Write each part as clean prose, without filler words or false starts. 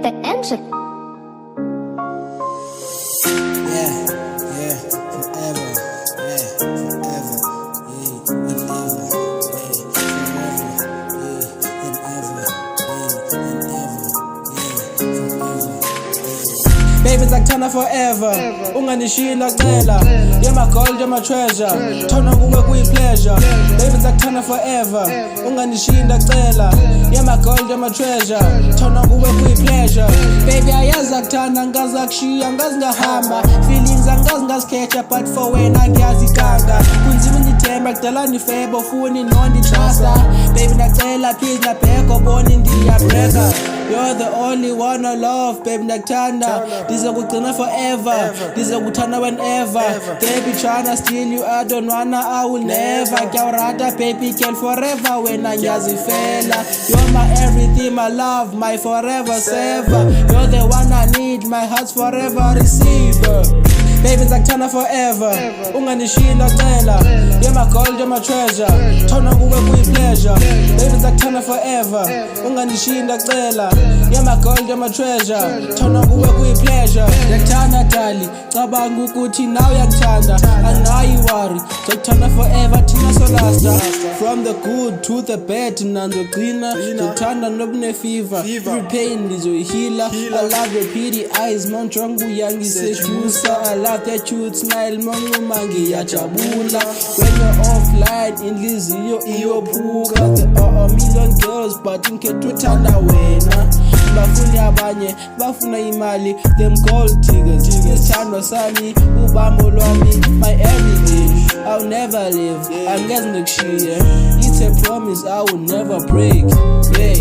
get the engine. Yeah, forever, yeah, forever, yeah, and ever, yeah, forever, yeah, and ever, yeah, and ever, yeah, forever, yeah. Baby ngizakuthandana forever, unganishiyi ngiyacela. You're my gold, you're my treasure, thona kuwe kuyi-pleasure. Baby ngizakuthandana forever, unganishiyi ngiyacela. You're my gold, you're my treasure, thona kuwe kuyi-pleasure. Baby ayazi akuthanda ngikaze akushiya ngazi ngahamba. Feelings angazi ngazikhetha but for wena ngiyaziganga. Kunzima ngithemba kudala ndifeba ufuni nonditrasta. Baby ngiyacela please ngabheka ubona ndiyabreka. You're the only one I love, baby ndakuthanda. Ndizokugcina forever, ndizokuthanda whenever. They be tryna steal you, I don't wanna, I will never. Ngiyawurata baby girl forever wena ngiyazifela. You're my everything, my love, my forever saver. You're the one I need, my heart's forever receiver. Baby ngizakuthandana forever, unganishiyi ngiyacela. You're my gold, you're my treasure, thona kuwe kuyi-pleasure. Baby ngizakuthandana forever, unganishiyi ngiyacela. You're my gold, you're my treasure, thona kuwe kuyi-pleasure. Ngiyakuthanda dali, cabanga ukuthi nawe uyangithanda. Anginayi-worry, ngizokuthanda forever thina solasta. From the good to the bad nanzogcina. Ngizokuthanda nobune-fever, every pain ngizoyihila. I love your pretty eyes, mawunjonga uyangisedusa. I love that cute smile, mawuncuma ngiyajabula. When you're offline, inhliziyo iyophuka. There are a million girls but ngikhetha uthanda wena. Bafuna abanye, bafuna imali, them gold diggers. Isithandwa sami, ubambo lwami, my everything. I'll never leave, angeze ngikushiye. It's a promise I will never break. Yeah.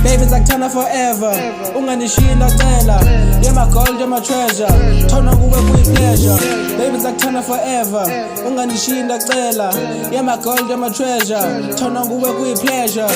Baby ngizakuthandana forever, unganishiyi ngiyacela. You're my gold, you're my treasure, thona kuwe kuyi-pleasure. Baby ngizakuthandana forever, unganishiyi ngiyacela. You're my gold, you're my treasure, thona kuwe kuyi-pleasure.